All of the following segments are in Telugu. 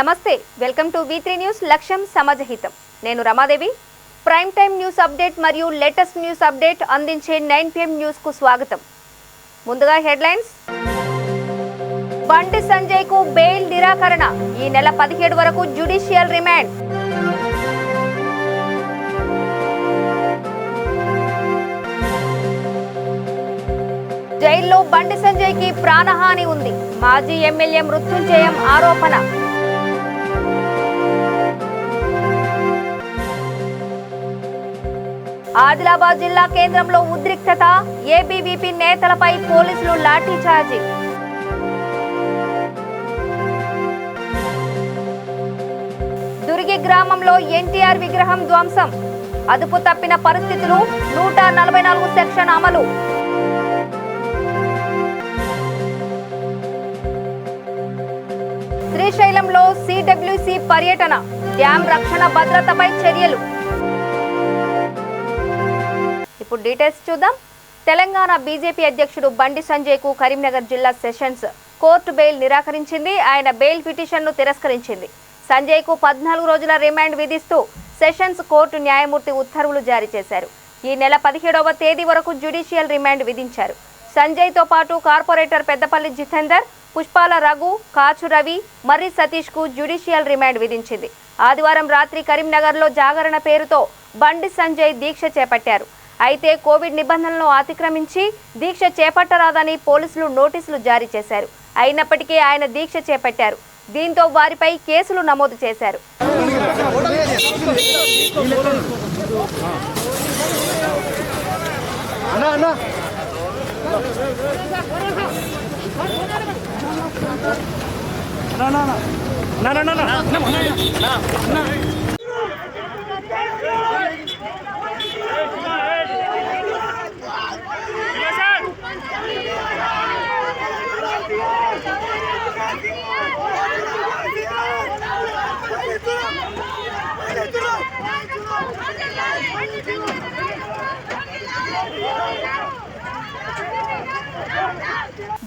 నమస్తే వెల్కమ్ టు V3 న్యూస్ లక్ష్యం సమాజహితం నేను Ramadevi prime time news update మరియు లేటెస్ట్ న్యూస్ అప్డేట్ అందించే 9 PM న్యూస్ కు స్వాగతం ముందుగా హెడ్లైన్స్ బండి సంజయ్ కు బెయిల్ నిరాకరణ ఈ నెల 17 వరకు జ్యుడిషియల్ రిమాండ్ జైల్లో బండి సంజయ్ కి ప్రాణహాని ఉంది మాజీ ఎమ్మెల్యే మృత్యుంజయం ఆరోపణ ఆదిలాబాద్ జిల్లా కేంద్రంలో ఉద్రిక్తత ఏబీవీపీ నేతలపై పోలీసులు లాఠీచార్జి దుర్గి గ్రామంలో ఎన్టీఆర్ విగ్రహం ధ్వంసం అదుపు తప్పిన పరిస్థితులు 144 సెక్షన్ అమలు శ్రీశైలంలో సిడబ్ల్యూసి పర్యటన డ్యాం రక్షణ భద్రతపై చర్యలు ఇప్పుడు డీటెయిల్స్ చూద్దాం. తెలంగాణ బీజేపీ అధ్యక్షుడు బండి సంజయ్ కు కరీంనగర్ జిల్లా సెషన్స్ కోర్టు బెయిల్ నిరాకరించింది. ఆయన బెయిల్ పిటిషన్ను తిరస్కరించింది. సంజయ్ కు 14 రోజుల రిమాండ్ విధిస్తూ సెషన్స్ కోర్టు న్యాయమూర్తి ఉత్తర్వులు జారీ చేశారు. ఈ నెల 17వ తేదీ వరకు జ్యుడిషియల్ రిమాండ్ విధించారు. సంజయ్ తో పాటు కార్పొరేటర్ పెద్దపల్లి జితేందర్, పుష్పాల రఘు, కాచు రవి, మర్రి సతీష్ కు జ్యుడిషియల్ రిమాండ్ విధించింది. ఆదివారం రాత్రి కరీంనగర్లో జాగరణ పేరుతో బండి సంజయ్ దీక్ష చేపట్టారు. అయితే కోవిడ్ నిబంధనలను అతిక్రమించి దీక్ష చేపట్టరాదని పోలీసులు నోటీసులు జారీ చేశారు. అయినప్పటికీ ఆయన దీక్ష చేపట్టారు. దీంతో వారిపై కేసులు నమోదు చేశారు.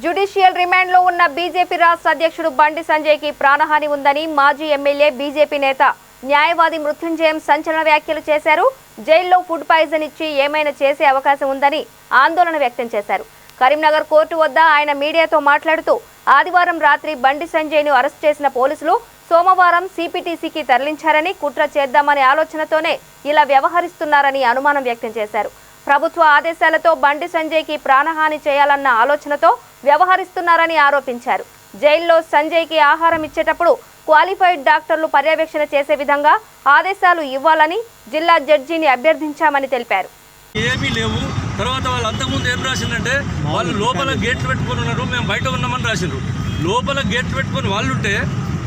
జ్యుడిషియల్ రిమాండ్ లో ఉన్న బీజేపీ రాష్ట్ర అధ్యక్షుడు బండి సంజయ్ కి ప్రాణహాని ఉందని మాజీ ఎమ్మెల్యే బీజేపీ నేత న్యాయవాది మృత్యుంజయం సంచలన వ్యాఖ్యలు చేశారు. జైల్లో ఫుడ్ పాయిజన్ ఇచ్చి ఏమైనా చేసే అవకాశం ఉందని ఆందోళన వ్యక్తం చేశారు. కరీంనగర్ కోర్టు వద్ద ఆయన మీడియాతో మాట్లాడుతూ ఆదివారం రాత్రి బండి సంజయ్ ను అరెస్ట్ చేసిన పోలీసులు సోమవారం సిపిటిసికి తరలించారని, కుట్ర చేద్దామనే ఆలోచనతోనే ఇలా వ్యవహరిస్తున్నారని అనుమానం వ్యక్తం చేశారు. ప్రభుత్వ ఆదేశాలతో బండి సంజయ్ కి ప్రాణహాని చేయాలన్న ఆలోచనతో వ్యవహరిస్తున్నారని ఆరోపించారు. జైల్లో సంజయ్ కి ఆహారం ఇచ్చేటప్పుడు క్వాలిఫైడ్ డాక్టర్లు పర్యవేక్షణ చేసే విధంగా ఆదేశాలు ఇవ్వాలని జిల్లా జడ్జిని అభ్యర్థించామని తెలిపారు. ఏమీ లేవు. తర్వాత వాళ్ళు అంతకుముందు ఏం రాసిందంటే వాళ్ళు లోపల గేట్ పెట్టుకొని ఉన్నారు, మేము బయట ఉన్నామని రాసిండ్రు. లోపల గేట్ పెట్టుకొని వాళ్ళుంటే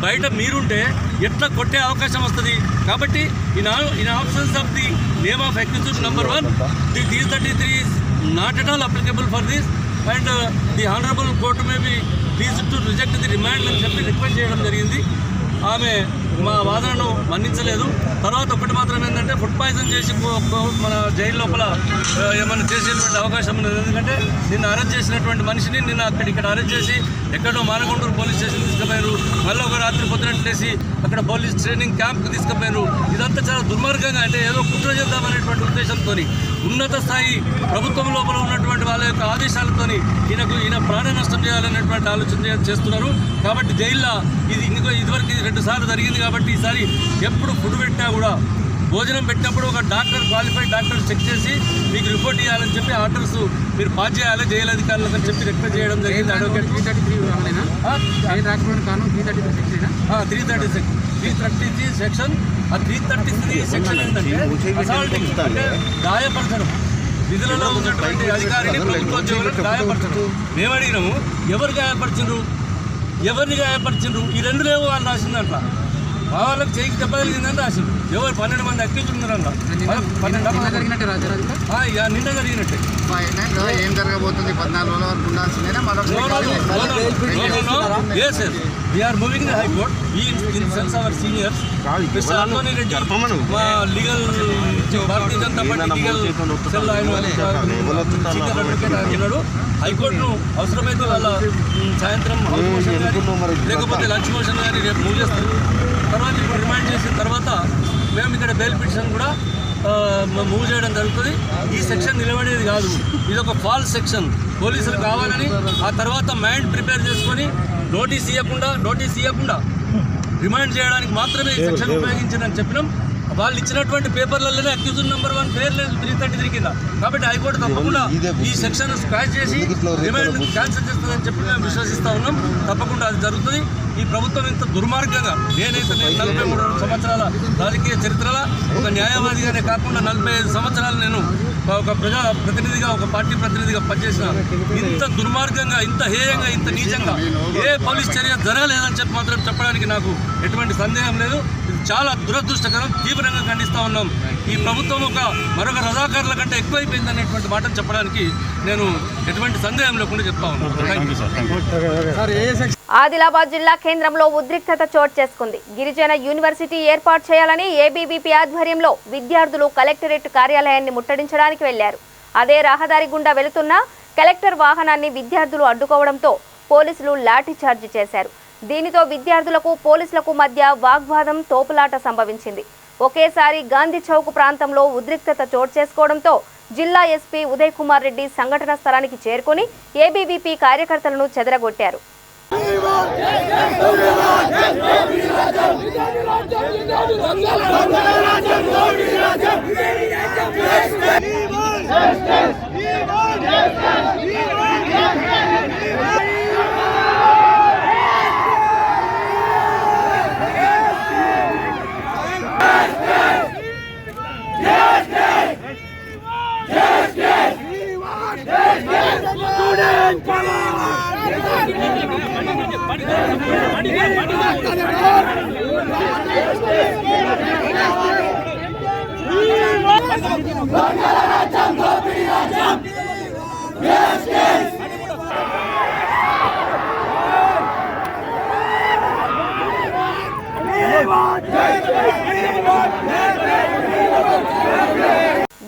బయట మీరుంటే ఎట్లా కొట్టే అవకాశం వస్తుంది. కాబట్టి in options of the name of accused number 1 the 333 is not at all applicable for this and the honorable court may be pleased to reject the remand అని చెప్పి రిక్వెస్ట్ చేయడం జరిగింది. ఆమె మా వాదనను మన్నించలేదు. తర్వాత ఒకటి మాత్రం ఏంటంటే ఫుడ్ పాయిజన్ చేసి మన జైలు లోపల ఏమైనా చేసేటువంటి అవకాశం ఉన్నది. ఎందుకంటే నిన్న అరెస్ట్ చేసినటువంటి మనిషిని నిన్న ఇక్కడ అరెస్ట్ చేసి ఎక్కడో మానకొండూరు పోలీస్ స్టేషన్ తీసుకుపోయారు. మళ్ళీ ఒక రాత్రి పొద్దునట్టేసి అక్కడ పోలీస్ ట్రైనింగ్ క్యాంప్కి తీసుకుపోయారు. ఇదంతా చాలా దుర్మార్గంగా, అంటే ఏదో కుట్ర చేద్దామనేటువంటి ఉద్దేశంతో ఉన్నత స్థాయి ప్రభుత్వం లోపల ఉన్నటువంటి వాళ్ళ యొక్క ఆదేశాలతో ఈయన ప్రాణ నష్టం చేయాలనేటువంటి ఆలోచన చేస్తున్నారు. కాబట్టి జైల్లో ఇదివరకు 2 సార్లు జరిగింది. కాబట్టి ఈసారి ఎప్పుడు ఫుడ్ పెట్టినా కూడా భోజనం పెట్టినప్పుడు ఒక డాక్టర్, క్వాలిఫైడ్ డాక్టర్ చెక్ చేసి మీకు రిపోర్ట్ ఇవ్వాలని చెప్పి ఆర్డర్స్ మీరు పాస్ చేయాలి జైలు అధికారులకు అని చెప్పి రిక్వెస్ట్ చేయడం జరిగింది. Advocate 333 section. ఆ 333 సెక్షన్ ఏంటంటే అసాల్టింగ్, అంటే గాయపరచడం, విధులలో ఉన్నటువంటి అధికారిని, ప్రభుత్వోద్యోగులను గాయపరచడం. మేము అడిగినాము ఎవరిని గాయపరిచిండ్రు ఈ 2 లేవు వాళ్ళు రాసిందంట. వాళ్ళకి చేయికి దెబ్బ కలిగిందని రాసిండు. ఎవరు 12 మంది అక్యూజ్ ఉన్నారంట. నిన్న జరిగినట్టే. ఏం జరగబోతుంది 14 రోజుల వరకు ఉండాల్సిందేనా? We are moving the High Court. We in sense our seniors, Mr. Antony Reddy, legal Bharatiya Janata Party legal cell senior advocate ఉన్నాడు. హైకోర్టును అవసరమైతే వాళ్ళ సాయంత్రం హౌస్ మోషన్ కానీ లేకపోతే లంచ్ మోషన్ కానీ రేపు మూవ్ చేస్తారు. తర్వాత ఇప్పుడు రిమైండ్ చేసిన తర్వాత మేము ఇక్కడ బెయిల్ పిటిషన్ కూడా మూవ్ చేయడం జరుగుతుంది. ఈ సెక్షన్ నిలబడేది కాదు, ఇది ఒక ఫాల్స్ సెక్షన్. పోలీసులు కావాలని ఆ తర్వాత మైండ్ ప్రిపేర్ చేసుకొని నోటీస్ ఇవ్వకుండా రిమైండ్ చేయడానికి మాత్రమే ఈ సెక్షన్ ఉపయోగించిందని చెప్పినాం. వాళ్ళు ఇచ్చినటువంటి పేపర్లలోనే అక్యూజన్ నెంబర్ 1 పేరు లేదు 333 కింద. కాబట్టి హైకోర్టు తప్పకుండా ఈ సెక్షన్ స్క్రాచ్ చేసి రిమైండ్ క్యాన్సిల్ చేస్తుందని చెప్పి మేము విశ్వసిస్తూ ఉన్నాం. తప్పకుండా అది జరుగుతుంది. ఈ ప్రభుత్వం ఇంత దుర్మార్గంగా నేను 43 సంవత్సరాల రాజకీయ చరిత్రలో ఒక న్యాయవాదిగానే కాకుండా 45 సంవత్సరాలు నేను ఒక ప్రజా ప్రతినిధిగా ఒక పార్టీ ప్రతినిధిగా పనిచేసిన ఇంత దుర్మార్గంగా, ఇంత హేయంగా, ఇంత నీచంగా ఏ పోలీస్ చర్య జరగలేదని చెప్పి మాత్రం చెప్పడానికి నాకు ఎటువంటి సందేహం లేదు. ఇది చాలా దురదృష్టకరం, తీవ్రంగా ఖండిస్తూ ఉన్నాం. ఈ ప్రభుత్వం మరొక రజాకారుల కంటే ఎక్కువైపోయింది అనేటువంటి మాటను చెప్పడానికి నేను ఎటువంటి సందేహం లేకుండా చెప్తా ఉన్నాను. ఆదిలాబాద్ జిల్లా కేంద్రంలో ఉద్రిక్తత చోటు చేసుకుంది. గిరిజన యూనివర్సిటీ ఏర్పాటు చేయాలని ఏబీవీపీ ఆధ్వర్యంలో విద్యార్థులు కలెక్టరేట్ కార్యాలయాన్ని ముట్టడించడానికి వెళ్లారు. అదే రహదారి గుండా వెళుతున్న కలెక్టర్ వాహనాన్ని విద్యార్థులు అడ్డుకోవడంతో పోలీసులు లాఠీచార్జి చేశారు. దీనితో విద్యార్థులకు పోలీసులకు మధ్య వాగ్వాదం, తోపులాట సంభవించింది. ఒకేసారి గాంధీ చౌక్ ప్రాంతంలో ఉద్రిక్తత చోటు చేసుకోవడంతో జిల్లా ఎస్పీ ఉదయ్ కుమార్ రెడ్డి సంఘటన స్థలానికి చేరుకుని ఏబీవీపీ కార్యకర్తలను చెదరగొట్టారు.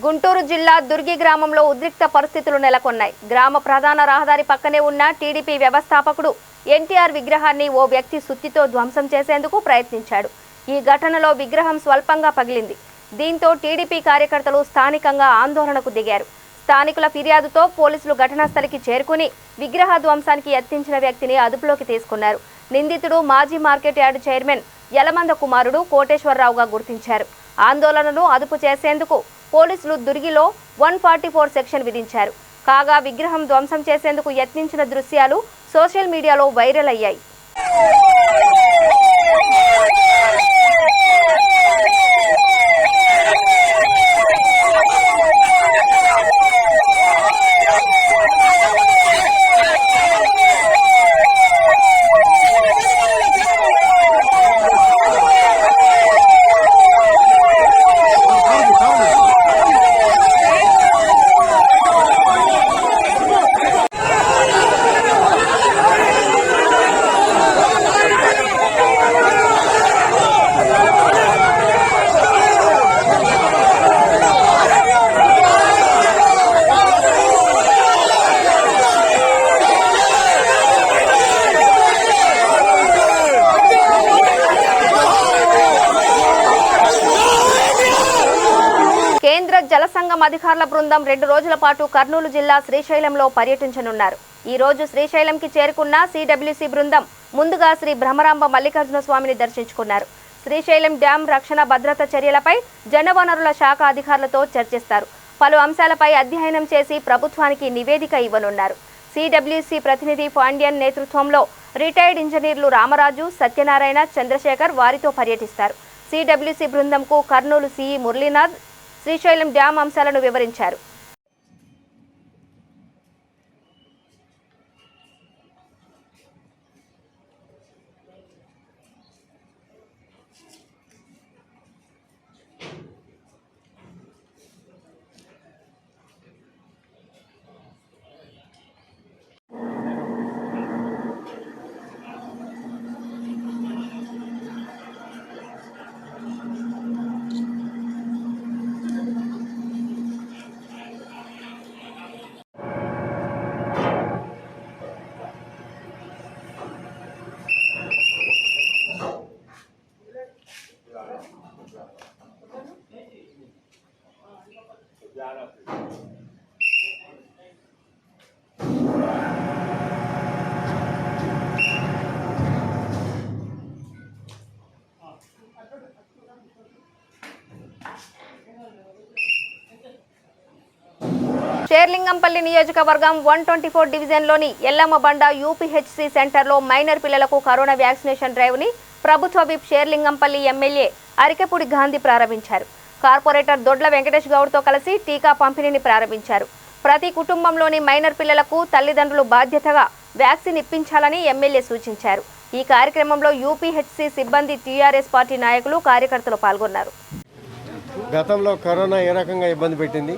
గుంటూరు జిల్లా దుర్గి గ్రామంలో ఉద్రిక్త పరిస్థితులు నెలకొన్నాయి. గ్రామ ప్రధాన రహదారి పక్కనే ఉన్న టీడీపీ వ్యవస్థాపకుడు ఎన్టీఆర్ విగ్రహాన్ని ఓ వ్యక్తి సుత్తితో ధ్వంసం చేసేందుకు ప్రయత్నించాడు. ఈ ఘటనలో విగ్రహం స్వల్పంగా పగిలింది. దీంతో టీడీపీ కార్యకర్తలు స్థానికంగా ఆందోళనకు దిగారు. స్థానికుల ఫిర్యాదుతో పోలీసులు ఘటనా స్థలికి చేరుకుని విగ్రహ ధ్వంసానికి యత్నించిన వ్యక్తిని అదుపులోకి తీసుకున్నారు. నిందితుడు మాజీ మార్కెట్ యార్డు చైర్మన్ యలమంద కుమారుడు కోటేశ్వరరావుగా గుర్తించారు. ఆందోళనను అదుపు చేసేందుకు పోలీసులు దుర్గిలో 144 సెక్షన్ విధించారు. కాగా విగ్రహం ధ్వంసం చేసేందుకు యత్నించిన దృశ్యాలు సోషల్ మీడియాలో వైరల్ అయ్యాయి. జల సంఘం అధికారుల బృందం 2 రోజుల పాటు కర్నూలు జిల్లా శ్రీశైలంలో పర్యటించనున్నారు. ఈ రోజు శ్రీశైలంకి చేరుకున్న సిడబ్ల్యూసి బృందం ముందుగా శ్రీ బ్రహ్మరాంబ మల్లికార్జున స్వామిని దర్శించుకున్నారు. శ్రీశైలం డ్యాం రక్షణ భద్రత చర్యలపై జలవనరుల శాఖ అధికారులతో చర్చిస్తారు. పలు అంశాలపై అధ్యయనం చేసి ప్రభుత్వానికి నివేదిక ఇవ్వనున్నారు. సిడబ్ల్యూసి ప్రతినిధి పాండ్యన్ నేతృత్వంలో రిటైర్డ్ ఇంజనీర్లు రామరాజు, సత్యనారాయణ, చంద్రశేఖర్ వారితో పర్యటిస్తారు. సిడబ్ల్యూసి బృందంకు కర్నూలు సిఈ మురళీనాథ్ శ్రీశైలం డ్యాం అంశాలను వివరించారు. షేర్లింగంపల్లి నియోజకవర్గం 124 డివిజన్లోని ఎల్లమ్మబండ యూపీహెచ్సి సెంటర్లో మైనర్ పిల్లలకు కరోనా వ్యాక్సినేషన్ డ్రైవ్ని ప్రభుత్వ విప్ షేర్లింగంపల్లి ఎమ్మెల్యే అరికెపూడి గాంధీ ప్రారంభించారు. కార్పొరేటర్ దొడ్ల వెంకటేష్ గౌడ్తో కలిసి టీకా పంపిణీని ప్రారంభించారు. ప్రతి కుటుంబంలోని మైనర్ పిల్లలకు తల్లిదండ్రులు బాధ్యతగా వ్యాక్సిన్ ఇప్పించాలని ఎమ్మెల్యే సూచించారు. ఈ కార్యక్రమంలో యూపీహెచ్సి సిబ్బంది, టీఆర్ఎస్ పార్టీ నాయకులు, కార్యకర్తలు పాల్గొన్నారు. గతంలో కరోనా ఏ రకంగా ఇబ్బంది పెట్టింది,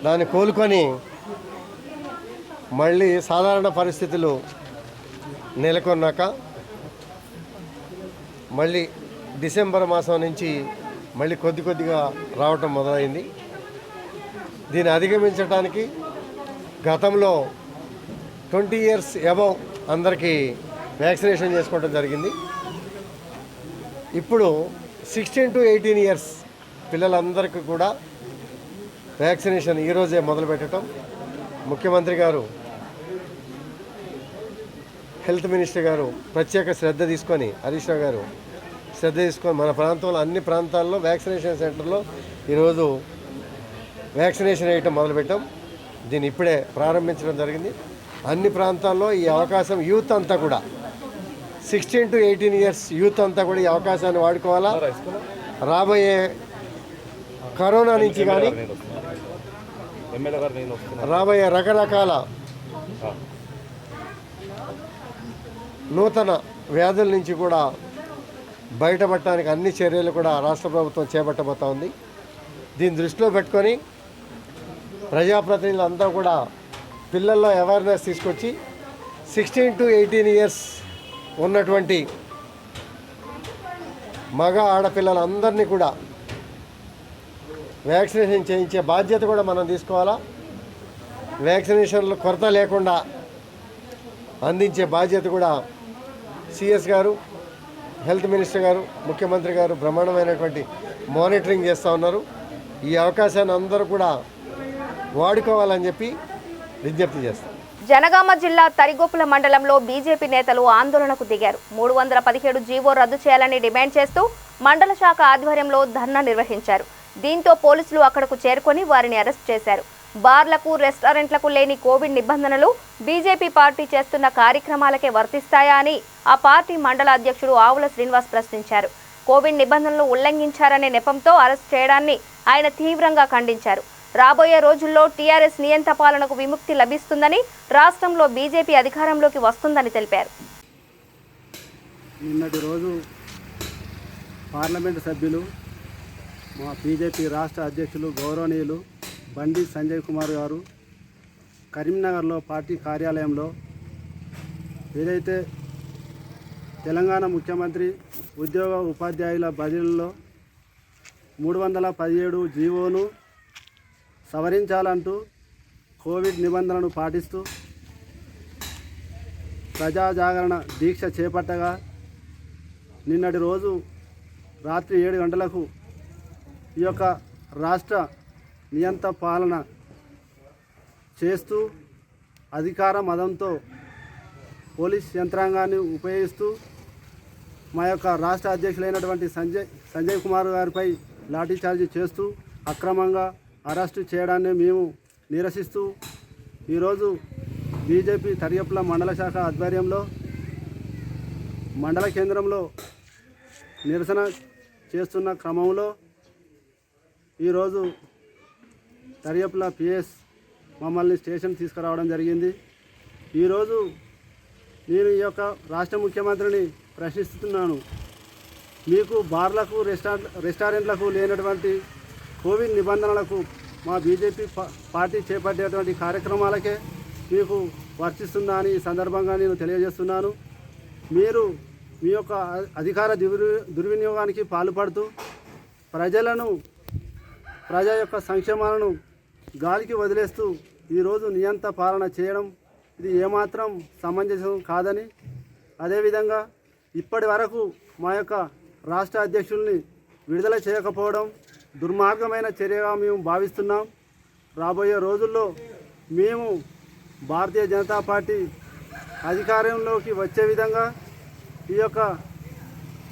దాన్ని కోలుకొని మళ్ళీ సాధారణ పరిస్థితులు నెలకొన్నాక మళ్ళీ డిసెంబర్ మాసం నుంచి మళ్ళీ కొద్దిగా రావటం మొదలైంది. దీన్ని అధిగమించడానికి గతంలో 20 years అబవ్ అందరికీ వ్యాక్సినేషన్ చేసుకోవడం జరిగింది. ఇప్పుడు 16 to 18 years పిల్లలందరికీ కూడా వ్యాక్సినేషన్ ఈరోజే మొదలుపెట్టడం, ముఖ్యమంత్రి గారు, హెల్త్ మినిస్టర్ గారు ప్రత్యేక శ్రద్ధ తీసుకొని, హరీష్ రావు గారు శ్రద్ధ తీసుకొని మన ప్రాంతంలో అన్ని ప్రాంతాల్లో వ్యాక్సినేషన్ సెంటర్లో ఈరోజు వ్యాక్సినేషన్ వేయటం మొదలుపెట్టాం. దీన్ని ఇప్పుడే ప్రారంభించడం జరిగింది. అన్ని ప్రాంతాల్లో ఈ అవకాశం యూత్ అంతా కూడా 16 to 18 years యూత్ అంతా కూడా ఈ అవకాశాన్ని వాడుకోవాలా. రాబోయే కరోనా నుంచి కానీ రాబోయే రకరకాల నూతన వ్యాధుల నుంచి కూడా బయటపడటానికి అన్ని చర్యలు కూడా రాష్ట్ర ప్రభుత్వం చేపట్టబోతా ఉంది. దీన్ని దృష్టిలో పెట్టుకొని ప్రజాప్రతినిధులంతా కూడా పిల్లల్లో అవేర్నెస్ తీసుకొచ్చి 16 to 18 years ఉన్నటువంటి మగ ఆడపిల్లలందరినీ కూడా వ్యాక్సినేషన్ చేయించే బాధ్యత కూడా మనం తీసుకోవాలా. వ్యాక్సినేషన్లు కొరత లేకుండా అందించే బాధ్యత కూడా సిఎస్ గారు, హెల్త్ మినిస్టర్ గారు, ముఖ్యమంత్రి గారు బ్రహ్మాండమైనటువంటి మానిటరింగ్ చేస్తూ ఉన్నారు. ఈ అవకాశాన్ని అందరూ కూడా వాడుకోవాలని చెప్పి విజ్ఞప్తి చేస్తాం. జనగామ జిల్లా తరిగొప్పుల మండలంలో బీజేపీ నేతలు ఆందోళనకు దిగారు. 317 జీవో రద్దు చేయాలని డిమాండ్ చేస్తూ మండల శాఖ ఆధ్వర్యంలో ధర్నా నిర్వహించారు. దీంతో పోలీసులు అక్కడకు చేరుకొని వారిని అరెస్ట్ చేశారు. బార్లకు, రెస్టారెంట్లకు లేని కోవిడ్ నిబంధనలు బీజేపీ పార్టీ చేస్తున్న కార్యక్రమాలకే వర్తిస్తాయా అని ఆ పార్టీ మండల అధ్యక్షుడు ఆవుల శ్రీనివాస్ ప్రశ్నించారు. కోవిడ్ నిబంధనలు ఉల్లంఘించారనే నెపంతో అరెస్ట్ చేయడాన్ని ఆయన తీవ్రంగా ఖండించారు. రాబోయే రోజుల్లో టీఆర్ఎస్ నియంత పాలనకు విముక్తి లభిస్తుందని, రాష్ట్రంలో బీజేపీ అధికారంలోకి వస్తుందని తెలిపారు. నిన్నటి రోజు పార్లమెంటు సభ్యులు, మా బీజేపీ రాష్ట్ర అధ్యక్షులు గౌరవనీయులు బండి సంజయ్ కుమార్ గారు కరీంనగర్లో పార్టీ కార్యాలయంలో ఏదైతే తెలంగాణ ముఖ్యమంత్రి ఉద్యోగ ఉపాధ్యాయుల బదిలీలో 317 జీవోను సవరించాలంటూ కోవిడ్ నిబంధనలను పాటిస్తూ ప్రజా జాగరణ దీక్ష చేపట్టగా నిన్నటి రోజు రాత్రి 7 గంటలకు ఈ యొక్క రాష్ట్ర నియంత పాలన చేస్తూ అధికార మదంతో పోలీస్ యంత్రాంగాన్ని ఉపయోగిస్తూ మా యొక్క రాష్ట్ర అధ్యక్షులైనటువంటి సంజయ్ కుమార్ గారిపై లాఠీచార్జీ చేస్తూ అక్రమంగా అరెస్టు చేయడాన్ని మేము నిరసిస్తూ ఈరోజు బీజేపీ తరిగొప్పుల మండల శాఖ ఆధ్వర్యంలో మండల కేంద్రంలో నిరసన చేస్తున్న క్రమంలో ఈరోజు తరిగొప్పుల పిఎస్ మమ్మల్ని స్టేషన్ తీసుకురావడం జరిగింది. ఈరోజు నేను ఈ యొక్క రాష్ట్ర ముఖ్యమంత్రిని ప్రశ్నిస్తున్నాను. మీకు బార్లకు, రెస్టారెంట్లకు లేనటువంటి కోవిడ్ నిబంధనలకు మా బీజేపీ పార్టీ చేపట్టేటువంటి కార్యక్రమాలకే మీకు వర్తిస్తుందా అని ఈ సందర్భంగా నేను తెలియజేస్తున్నాను. మీరు మీ యొక్క అధికార దుర్వినియోగానికి పాల్పడుతూ ప్రజా యొక్క సంక్షేమాలను గాలికి వదిలేస్తూ ఈరోజు నియంత పాలన చేయడం ఇది ఏమాత్రం సమంజసం కాదని, అదేవిధంగా ఇప్పటి వరకు మా యొక్క రాష్ట్ర అధ్యక్షుల్ని విడుదల చేయకపోవడం దుర్మార్గమైన చర్యగా మేము భావిస్తున్నాం. రాబోయే రోజుల్లో మేము భారతీయ జనతా పార్టీ అధికారంలోకి వచ్చే విధంగా ఈ యొక్క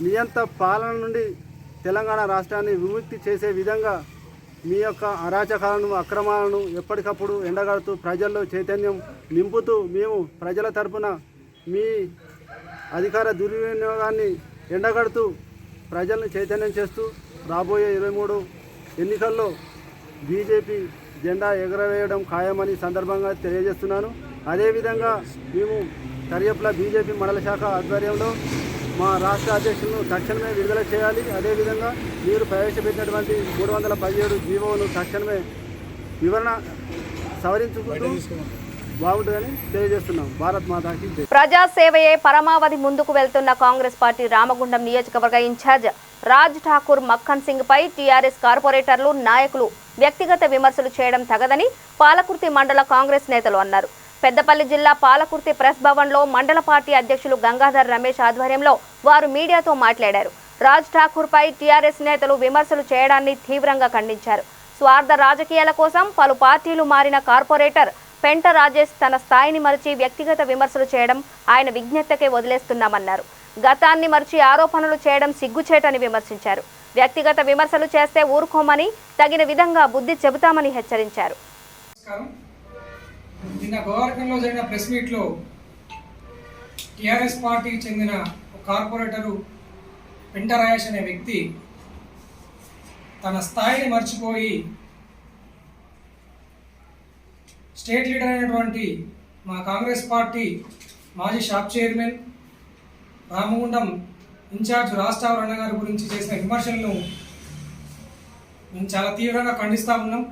నియంత పాలన నుండి తెలంగాణ రాష్ట్రాన్ని విముక్తి చేసే విధంగా మీ యొక్క అరాచకాలను అక్రమాలను ఎప్పటికప్పుడు ఎండగడుతూ ప్రజల్లో చైతన్యం నింపుతూ మేము ప్రజల తరపున మీ అధికార దుర్వినియోగాన్ని ఎండగడుతూ ప్రజలను చైతన్యం చేస్తూ రాబోయే 23 ఎన్నికల్లో బీజేపీ జెండా ఎగరవేయడం ఖాయమని సందర్భంగా తెలియజేస్తున్నాను. అదేవిధంగా మేము కరియప్ల బీజేపీ మండల శాఖ ఆధ్వర్యంలో మా రాష్ట్ర అధ్యక్షులను తక్షణమే విడుదల చేయాలి. అదేవిధంగా మీరు ప్రవేశపెట్టినటువంటి 317 జీవోను తక్షణమే వివరణ సవరించుకుంటూ బాగుంటుందని తెలియజేస్తున్నాం. భారత్ మాతాకి జై. ప్రజాసేవయే పరమావధి ముందుకు వెళ్తున్న కాంగ్రెస్ పార్టీ రామగుండం నియోజకవర్గ ఇన్ఛార్జ్ రాజ్ ఠాకూర్ మక్కన్ సింగ్ పై టీఆర్ఎస్ కార్పొరేటర్లు నాయకులు వ్యక్తిగత విమర్శలు చేయడం తగదని పాలకుర్తి మండల కాంగ్రెస్ నేతలు అన్నారు. పెద్దపల్లి జిల్లా పాలకుర్తి ప్రెస్ భవన్లో మండల పార్టీ అధ్యక్షులు గంగాధర్ రమేష్ ఆధ్వర్యంలో వారు మీడియాతో మాట్లాడారు. రాజ్ ఠాకూర్ పై టీఆర్ఎస్ నేతలు విమర్శలు చేయడాన్ని తీవ్రంగా ఖండించారు. స్వార్థ రాజకీయాల కోసం పలు పార్టీలు మారిన కార్పొరేటర్ పెంట రాజేష్ తన స్థాయిని మరిచి వ్యక్తిగత విమర్శలు చేయడం ఆయన విజ్ఞతకే వదిలేస్తున్నామన్నారు. గతాన్ని మరిచి ఆరోపణలు చేయడం సిగ్గుచేటని విమర్శించారు. వ్యక్తిగత విమర్శలు చేస్తే ఊరుకోమని తగిన విధంగా బుద్ధి చెబుతామని హెచ్చరించారు. నిన్న గోవర్ధన్లో జరిగిన ప్రెస్ మీట్లో టీఆర్ఎస్ పార్టీకి చెందిన ఒక కార్పొరేటరు పెంట రాజేష్ అనే వ్యక్తి తన స్థాయిని మర్చిపోయి స్టేట్ లీడర్ అయినటువంటి మా కాంగ్రెస్ పార్టీ మాజీ షాప్ చైర్మన్ రామగుండం ఇన్ఛార్జ్ రాష్ట్ర అన్న గారి గురించి చేసిన విమర్శలను మేము చాలా తీవ్రంగా ఖండిస్తూ ఉన్నాం.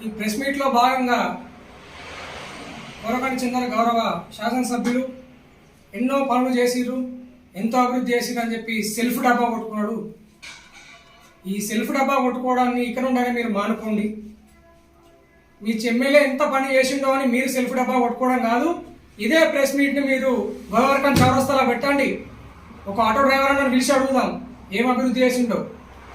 ఈ ప్రెస్ మీట్లో భాగంగా కొరకని చెందిన గౌరవ శాసనసభ్యులు ఎన్నో పనులు చేసిర్రు, ఎంతో అభివృద్ధి చేసిర్రు అని చెప్పి సెల్ఫ్ డబ్బా కొట్టుకున్నాడు. ఈ సెల్ఫ్ డబ్బా కొట్టుకోవడాన్ని ఇక్కడ ఉండగానే మీరు మానుకోండి. మీ ఎమ్మెల్యే ఎంత పని చేసిండో అని మీరు సెల్ఫ్ డబ్బా కొట్టుకోవడం కాదు. ఇదే ప్రెస్ మీట్ని మీరు గోవర్ధన్ చౌరస్తాలో పెట్టండి. ఒక ఆటో డ్రైవర్ అని పిలిచి అడుగుదాం ఏం అభివృద్ధి చేసిండో.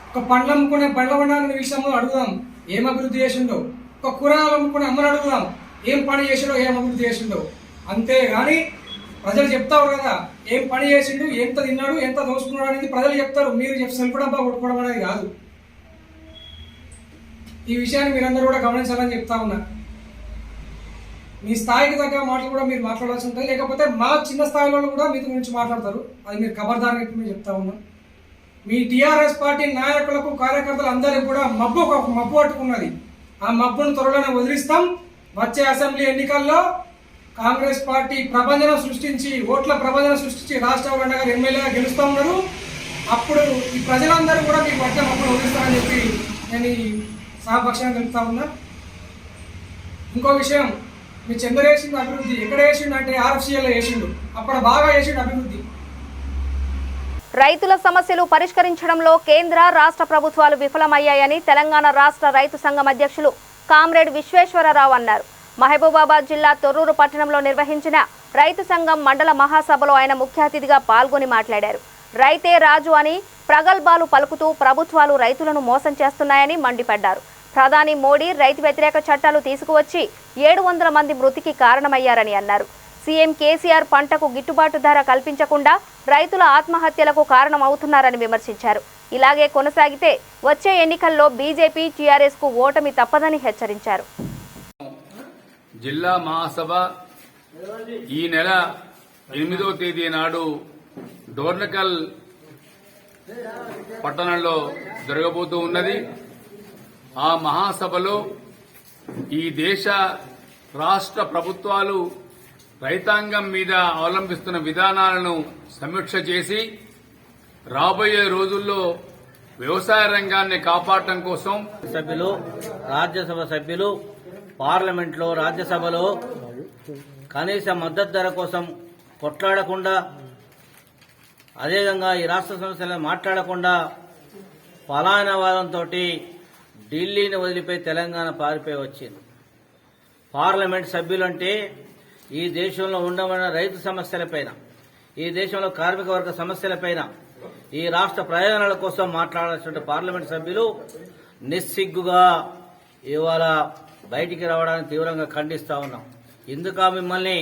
ఒక పండ్లు అమ్ముకునే పండ్ల బండాలని విషయంలో అడుగుదాం ఏం అభివృద్ధి చేసిండో. ఒక కూరగాయలు అమ్ముకునే అమ్మని అడుగుదాం ఏం పని చేసిండో, ఏం అభివృద్ధి చేసిండో. అంతేగాని ప్రజలు చెప్తారు కదా ఏం పని చేసిండు, ఎంత తిన్నాడు, ఎంత దోసుకున్నాడు అనేది ప్రజలు చెప్తారు. మీరు సెల్ఫ్ డబ్బా కొట్టుకోవడం అనేది కాదు. ఈ విషయాన్ని మీరందరూ కూడా గమనించాలని చెప్తా ఉన్నా. మీ స్థాయికి తగ్గ మాటలు కూడా మీరు మాట్లాడాల్సి ఉంటాయి. లేకపోతే మా చిన్న స్థాయిలో కూడా మీ గురించి మాట్లాడతారు. అది మీరు ఖబర్దార్ చెప్పి మేము చెప్తా ఉన్నాం. మీ టీఆర్ఎస్ పార్టీ నాయకులకు కార్యకర్తలు అందరికీ కూడా మబ్బు పట్టుకున్నది. ఆ మబ్బును త్వరలోనే వదిలిస్తాం. వచ్చే అసెంబ్లీ ఎన్నికల్లో కాంగ్రెస్ పార్టీ ప్రభంజనం సృష్టించి ఓట్ల ప్రభంజనం సృష్టించి రాష్ట్ర గారు ఎమ్మెల్యేగా గెలుస్తూ ఉన్నారు. అప్పుడు ఈ ప్రజలందరూ కూడా మీకు వచ్చే మబ్బును వదిలిస్తారని చెప్పి నేను ఈ సహపక్షంగా తెలుపుతా ఉన్నా. ఇంకో విషయం, మీ చంద్ర వేసిండు అభివృద్ధి ఎక్కడ వేసిండు అంటే ఆర్ఎఫ్సీఎల్లో వేసిండు. అప్పుడు బాగా వేసిండు అభివృద్ధి. రైతుల సమస్యలు పరిష్కరించడంలో కేంద్ర రాష్ట్ర ప్రభుత్వాలు విఫలమయ్యాయని తెలంగాణ రాష్ట్ర రైతు సంఘం అధ్యక్షులు కామ్రేడ్ విశ్వేశ్వరరావు అన్నారు. మహబూబాబాద్ జిల్లా తొర్రూరు పట్టణంలో నిర్వహించిన రైతు సంఘం మండల మహాసభలో ఆయన ముఖ్య అతిథిగా పాల్గొని మాట్లాడారు. రైతే రాజు అని ప్రగల్భాలు పలుకుతూ ప్రభుత్వాలు రైతులను మోసం చేస్తున్నాయని మండిపడ్డారు. ప్రధాని మోడీ రైతు వ్యతిరేక చట్టాలు తీసుకువచ్చి 700 మంది మృతికి కారణమయ్యారని అన్నారు. సీఎం కేసీఆర్ పంటకు గిట్టుబాటు ధర కల్పించకుండా రైతుల ఆత్మహత్యలకు కారణమవుతున్నారని విమర్శించారు. ఇలాగే కొనసాగితే వచ్చే ఎన్నికల్లో బీజేపీ టీఆర్ఎస్ కు ఓటమి తప్పదని హెచ్చరించారు. జిల్లా మహాసభ ఈ నెల 8వ తేదీ నాడు డోర్నకల్ పట్టణంలో జరగబోతూ ఉన్నది. ఆ మహాసభలో ఈ దేశ రాష్ట్ర ప్రభుత్వాలు రైతాంగం మీద అవలంబిస్తున్న విధానాలను సమీక్ష చేసి రాబోయే రోజుల్లో వ్యవసాయ రంగాన్ని కాపాడటం కోసం సభ్యులు, రాజ్యసభ సభ్యులు పార్లమెంట్లో, రాజ్యసభలో కనీస మద్దతు ధర కోసం కొట్లాడకుండా, అదేవిధంగా ఈ రాష్ట్ర సమస్యలను మాట్లాడకుండా పలాయనవాదంతో ఢిల్లీని వదిలిపోయి తెలంగాణ పారిపోయి వచ్చింది. పార్లమెంట్ సభ్యులంటే ఈ దేశంలో ఉండబడిన రైతు సమస్యలపైన, ఈ దేశంలో కార్మిక వర్గ సమస్యలపైన, ఈ రాష్ట్ర ప్రయోజనాల కోసం మాట్లాడాల్సిన పార్లమెంట్ సభ్యులు నిస్సిగ్గుగా ఇవాళ బయటికి రావడానికి తీవ్రంగా ఖండిస్తా ఉన్నాం. ఇందుక మిమ్మల్ని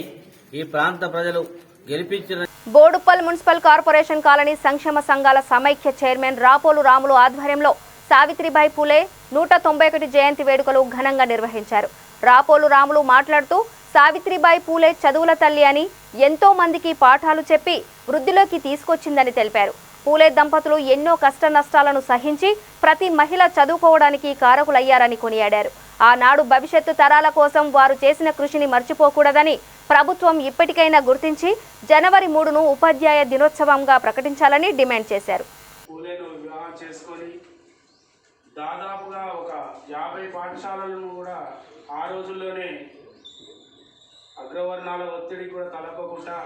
ఈ ప్రాంత ప్రజలు గెలిపించిన బోడుప్పల్ మున్సిపల్ కార్పొరేషన్ కాలనీ సంక్షేమ సంఘాల సమైక్య చైర్మన్ రాపోలు రాములు ఆధ్వర్యంలో సావిత్రిబాయి పూలే 191 జయంతి వేడుకలు ఘనంగా నిర్వహించారు. రాపోలు రాములు మాట్లాడుతూ సావిత్రిబాయి పూలే చదువుల తల్లి అని, ఎంతో మందికి పాఠాలు చెప్పి వృద్ధిలోకి తీసుకొచ్చిందని తెలిపారు. పూలే దంపతులు ఎన్నో కష్ట నష్టాలను సహించి ప్రతి మహిళ చదువుకోవడానికి కారకులయ్యారని కొనియాడారు. ఆనాడు భవిష్యత్తు తరాల కోసం వారు చేసిన కృషిని మర్చిపోకూడదని, ప్రభుత్వం ఇప్పటికైనా గుర్తించి జనవరి 3ను ఉపాధ్యాయ దినోత్సవంగా ప్రకటించాలని డిమాండ్ చేశారు. పూలేను వివాహం చేసుకొని దాదాపుగా ఒక 50 పాఠశాలలను కూడా ఆ రోజుల్లోనే అగ్రవర్ణాల ఒత్తిడి కూడా తలపకుండా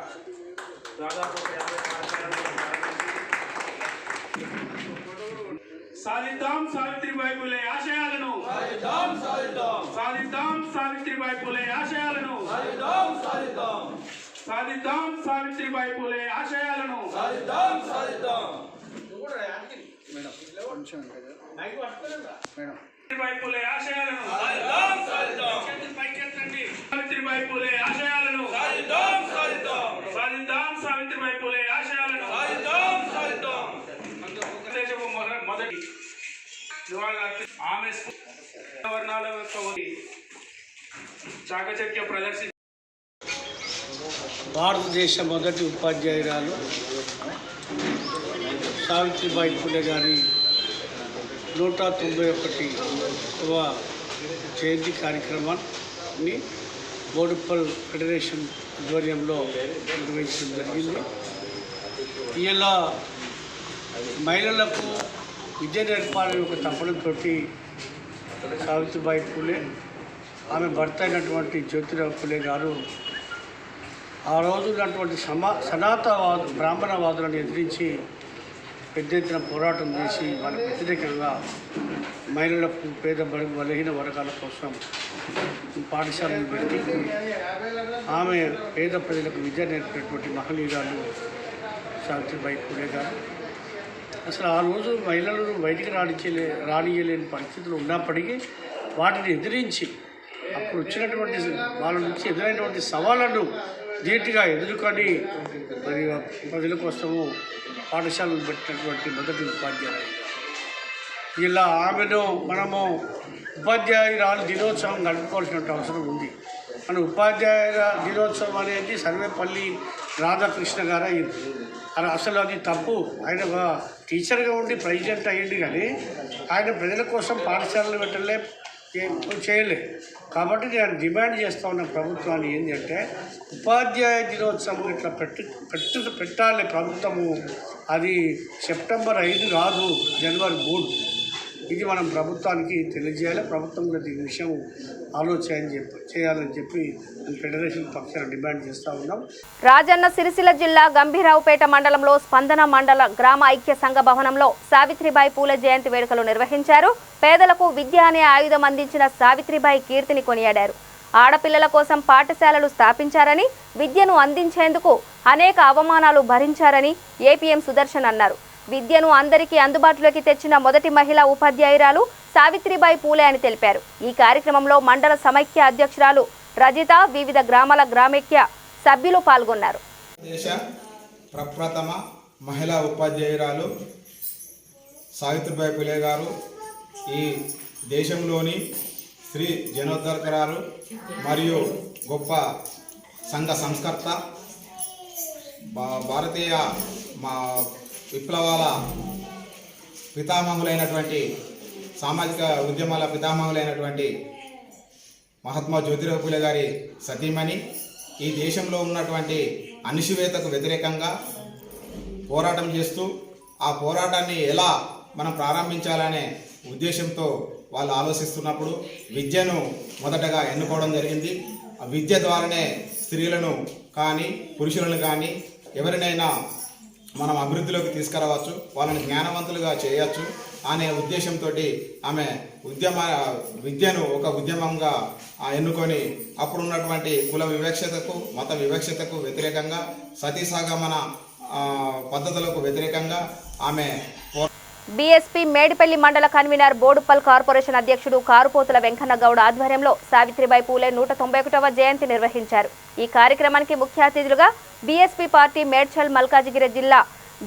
దాదాపు 50 పాఠశాలను సాధిద్దాం సావిత్రిబాయి పూలే ఆశయాలను, సాధిద్దాం సావిత్రిబాయి పూలే ఆశయాలను, సాధిద్దాం సావిత్రిబాయి పూలే ఆశయాలను. సావిత్రిబాయి పూలే ఆశయాలను, సావిత్రిబాయి పూలే ఆశయాలను, సాధిద్దాం సావిత్రిబాయి పూలే ఆశయాలను. మొదటి ఆమె వర్ణాల యొక్క చాకచక్య ప్రదర్శన. భారతదేశ మొదటి ఉపాధ్యాయురాలు సావిత్రిబాయి పూలే గారి 191వ జయంతి కార్యక్రమాన్ని బోడుప్పల్ ఫెడరేషన్ ఆధ్వర్యంలో నిర్వహించడం జరిగింది. ఇలా మహిళలకు విద్య నేర్పాలని ఒక తపనతో సావిత్రిబాయి పూలే, ఆమె భర్త అయినటువంటి జ్యోతిరావు పూలే గారు ఆ రోజు ఉన్నటువంటి సనాతనవాదు బ్రాహ్మణవాదులను ఎదిరించి పెద్ద ఎత్తున పోరాటం చేసి వాళ్ళకి వ్యతిరేకంగా మహిళలకు, పేద బడుగు బలహీన వర్గాల కోసం పాఠశాలను పెట్టి ఆమె పేద ప్రజలకు విద్య నేర్పినటువంటి మహనీయురాలు సావిత్రిబాయి పూలే గారు. అసలు ఆ రోజు మహిళలను బయటికి రానియలేని పరిస్థితులు ఉన్నప్పటికీ వాటిని ఎదిరించి అప్పుడు వచ్చినటువంటి వాళ్ళ నుంచి ఎదురైనటువంటి సవాళ్ళను ధీటుగా ఎదుర్కొని మరి ప్రజల కోసము పాఠశాలను పెట్టినటువంటి మొదటి ఉపాధ్యాయులు. ఇలా ఆమెను మనము ఉపాధ్యాయురాలు దినోత్సవం గడుపుకోవాల్సిన అవసరం ఉంది. మన ఉపాధ్యాయుల దినోత్సవం అనేది సర్వేపల్లి రాధాకృష్ణ గారు అయింది. అసలు అది తప్పు. ఆయన టీచర్గా ఉండి ప్రెసిడెంట్ అయ్యింది, కానీ ఆయన ప్రజల కోసం పాఠశాలలు చేయలే. కాబట్టి నేను డిమాండ్ చేస్తూ ఉన్న ప్రభుత్వాన్ని ఏంటంటే ఉపాధ్యాయ దినోత్సవం ఇట్లా పెట్టాలి ప్రభుత్వము. అది సెప్టెంబర్ 5 కాదు, జనవరి 3. ఇది మనం ప్రభుత్వానికి తెలియజేయాలి. ప్రభుత్వం కూడా దీని విషయం చేయాలని చెప్పి ఫెడరేషన్ పక్షాన డిమాండ్ చేస్తూ ఉన్నాం. రాజన్న సిరిసిల్ల జిల్లా గంభీరావుపేట మండలంలో స్పందన మండల గ్రామ ఐక్య సంఘ భవనంలో సావిత్రిబాయి పూలే జయంతి వేడుకలు నిర్వహించారు. పేదలకు విద్య అనే ఆయుధం అందించిన సావిత్రిబాయి కీర్తిని కొనియాడారు. ఆడపిల్లల కోసం పాఠశాలలు స్థాపించారని, విద్యను అందించేందుకు అనేక అవమానాలు భరించారని ఏపీఎం సుదర్శన్ అన్నారు. విద్యను అందరికీ అందుబాటులోకి తెచ్చిన మొదటి మహిళా ఉపాధ్యాయురాలు సావిత్రిబాయి పూలే అని తెలిపారు. ఈ కార్యక్రమంలో మండల సమైక్య అధ్యక్షురాలు రజిత, వివిధ గ్రామాల గ్రామైక్య సభ్యులు పాల్గొన్నారు. దేశ ప్రప్రథమ మహిళా ఉపాధ్యాయురాలు సావిత్రిబాయి పూలే గారు ఈ దేశంలోని స్త్రీ జనోద్ధరకురాలు మరియు గొప్ప సంఘ సంస్కర్త, భారతీయ విప్లవాల పితామహులైనటువంటి, సామాజిక ఉద్యమాల పితామహులైనటువంటి మహాత్మా జ్యోతిరావు పూలే గారి సతీమణి. ఈ దేశంలో ఉన్నటువంటి అణిచివేతకు వ్యతిరేకంగా పోరాటం చేస్తూ ఆ పోరాటాన్ని ఎలా మనం ప్రారంభించాలనే ఉద్దేశంతో వాళ్ళు ఆలోచిస్తున్నప్పుడు విద్యను మొదటగా ఎన్నుకోవడం జరిగింది. ఆ విద్య ద్వారానే స్త్రీలను కానీ పురుషులను కానీ ఎవరినైనా మనం అభివృద్ధిలోకి తీసుకురావచ్చు, వాళ్ళని జ్ఞానవంతులుగా చేయవచ్చు అనే ఉద్దేశంతో ఆమె విద్యను ఒక ఉద్యమంగా ఎన్నుకొని అప్పుడున్నటువంటి కుల వివక్షతకు, మత వివక్షతకు వ్యతిరేకంగా, సతీసాగమన పద్ధతులకు వ్యతిరేకంగా ఆమె బీఎస్పీ మేడిపల్లి మండల కన్వీనర్ బోడుప్పల్ కార్పొరేషన్ అధ్యక్షుడు కారుపోతుల వెంకన్న గౌడ్ ఆధ్వర్యంలో సావిత్రిబాయి పూలే 191వ జయంతి నిర్వహించారు. ఈ కార్యక్రమానికి ముఖ్య అతిథులుగా బీఎస్పీ పార్టీ మేడ్చల్ మల్కాజిగిరి జిల్లా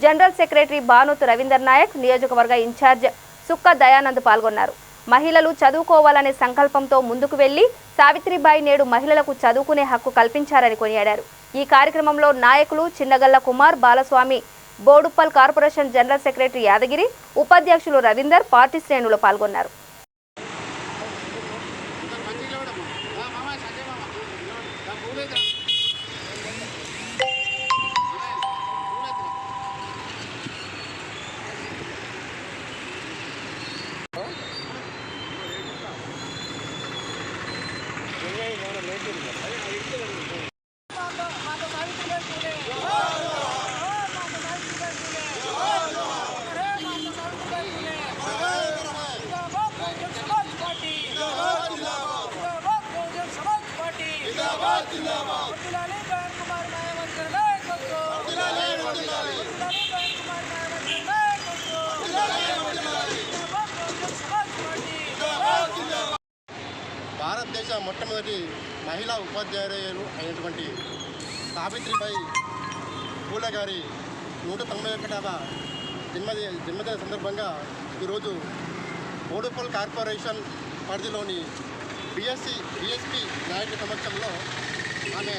జనరల్ సెక్రటరీ బానోతు రవీందర్ నాయక్, నియోజకవర్గ ఇన్ఛార్జ్ సుక్క దయానంద్ పాల్గొన్నారు. మహిళలు చదువుకోవాలనే సంకల్పంతో ముందుకు వెళ్లి సావిత్రిబాయి నేడు మహిళలకు చదువుకునే హక్కు కల్పించారని కొనియాడారు. ఈ కార్యక్రమంలో నాయకులు Chinnagalla Kumar, Balaswamy, Boduppal corporation general secretary Yadagiri, ఉపాధ్యక్షులు రవీందర్, పార్టీ శ్రేణులు పాల్గొన్నారు. భారతదేశ మొట్టమొదటి మహిళా ఉపాధ్యాయులు అయినటువంటి సావిత్రిబాయి పూలే గారి 191వ జన్మదిన సందర్భంగా ఈరోజు బోడుప్పల్ కార్పొరేషన్ పరిధిలోని బీఎస్పీ నాయకుల సమక్షంలో ఆమె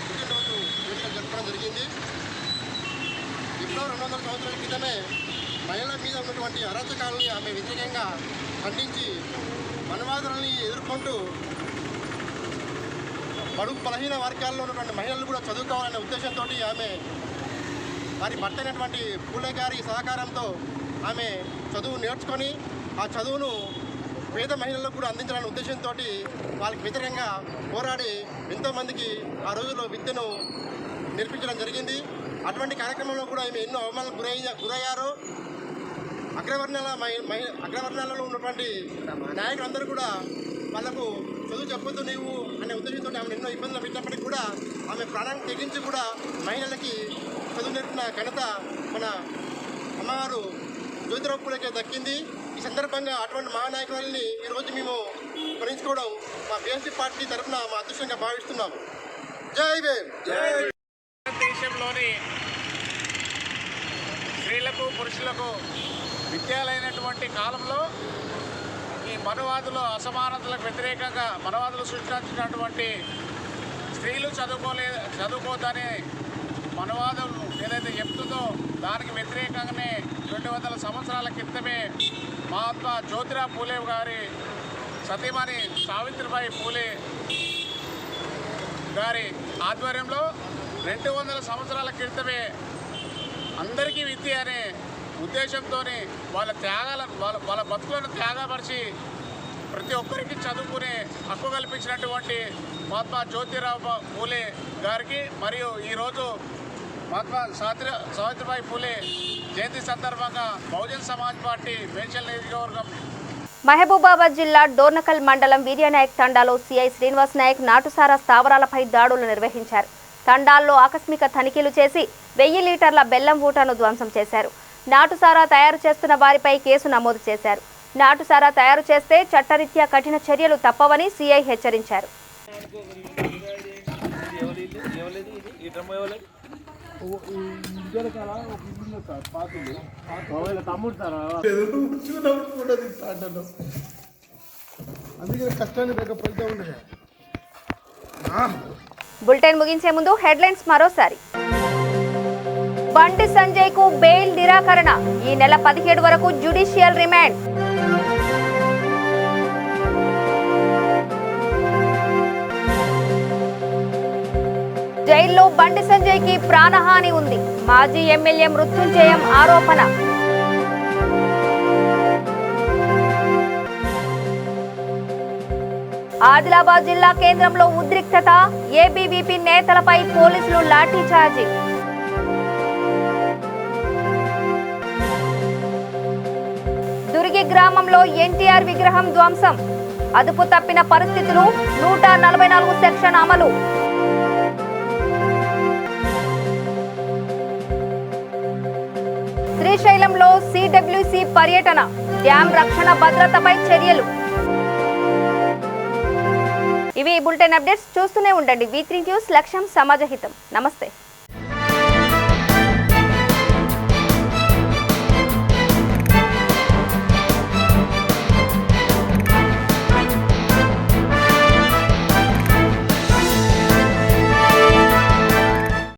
పుట్టినరోజు వేడుకలు జరపడం జరిగింది. ఎప్పుడో 200 సంవత్సరాల క్రితమే మహిళల మీద ఉన్నటువంటి అరాచకాలని ఆమె వ్యతిరేకంగా ఖండించి మనవాదులని ఎదుర్కొంటూ బడుగు బలహీన వర్గాల్లో ఉన్నటువంటి మహిళలు కూడా చదువుకోవాలనే ఉద్దేశంతో ఆమె వారి భర్త అయినటువంటి పూలే గారి సహకారంతో ఆమె చదువు నేర్చుకొని ఆ చదువును పేద మహిళలకు కూడా అందించాలనే ఉద్దేశంతో వాళ్ళకి వ్యతిరేకంగా పోరాడి ఎంతోమందికి ఆ రోజుల్లో విద్యను నేర్పించడం జరిగింది. అటువంటి కార్యక్రమంలో కూడా ఆమె ఎన్నో అవమానాలకు గురయ్యారు. అగ్రవర్ణాలలో ఉన్నటువంటి నాయకులందరూ కూడా వాళ్ళకు చదువు చెప్పొద్దు నీవు అనే ఉద్దేశంతో ఆమె ఎన్నో ఇబ్బందులు పెట్టినప్పటికీ కూడా ఆమె ప్రాణాన్ని తెగించి కూడా మహిళలకి చదువు నేర్పిన ఘనత మన అమ్మగారు జ్యోతిరావు పూలేకే దక్కింది. ఈ సందర్భంగా అటువంటి మహానాయకులని ఈరోజు మేము స్మరించుకోవడం మా బీఎస్పీ పార్టీ తరఫున మా అదృష్టంగా భావిస్తున్నాము. జై భీమ్. దేశంలోని స్త్రీలకు పురుషులకు విద్యాలైనటువంటి కాలంలో ఈ మనువాదుల అసమానతలకు వ్యతిరేకంగా మనువాదులు సృష్టించినటువంటి స్త్రీలు చదువుకోదని మనువాదం ఏదైతే చెప్తుందో దానికి వ్యతిరేకంగానే 200 సంవత్సరాల క్రితమే మహాత్మా జ్యోతిరావు పూలే గారి సతీమణి సావిత్రిబాయి పూలే గారి ఆధ్వర్యంలో 200 సంవత్సరాల క్రితమే అందరికీ విద్య అనే ఉద్దేశంతో వాళ్ళ బతుకులను త్యాగపరిచి ప్రతి ఒక్కరికి చదువుకునే హక్కు కల్పించినటువంటి మహాత్మా జ్యోతిరావు పూలే గారికి మరియు ఈరోజు మహాత్మా సావిత్రిబాయి పూలే జయంతి సందర్భంగా బహుజన్ సమాజ్ పార్టీ మేడ్చల్ నియోజకవర్గం మహబూబాబాద్ జిల్లా డోర్నకల్ మండలం వీర్యనాయక్ తండాలో సిఐ శ్రీనివాస్ నాయక్ నాటుసారా స్థావరాలపై దాడులు నిర్వహించారు. తండాల్లో ఆకస్మిక తనిఖీలు చేసి 1000 లీటర్ల బెల్లం ఊటను ధ్వంసం చేశారు. నాటుసారా తయారు చేస్తున్న వారిపై కేసు నమోదు చేశారు. నాటుసారా తయారు చేస్తే చట్టరీత్యా కఠిన చర్యలు తప్పవని సిఐ హెచ్చరించారు. బులెటిన్ ముగించే ముందు హెడ్లైన్స్ మరోసారి. బండి సంజయ్ కు బెయిల్ నిరాకరణ, ఈ నెల 17 వరకు జ్యుడిషియల్ రిమాండ్. జైల్లో బండి సంజయ్ కి ప్రాణహాని ఉంది, మాజీ ఎమ్మెల్యే మృత్యుంజయం ఆరోపణ. ఆదిలాబాద్ జిల్లా కేంద్రంలో ఉద్రిక్తత, ఏబీవీపీ నేతలపై పోలీసులు లాఠీచార్జి. దుర్గి గ్రామంలో ఎన్టీఆర్ విగ్రహం ధ్వంసం, అదుపు తప్పిన పరిస్థితులు, 144 సెక్షన్ అమలు. శ్రీ శ్రీశైలంలో సిడబ్ల్యూసి పర్యటన, డ్యాం రక్షణ భద్రతపై చర్యలు. ఇవి బులెటిన్ అప్డేట్స్. చూస్తూనే ఉండండి V3 న్యూస్. లక్ష్యం సమాజహితం. నమస్తే.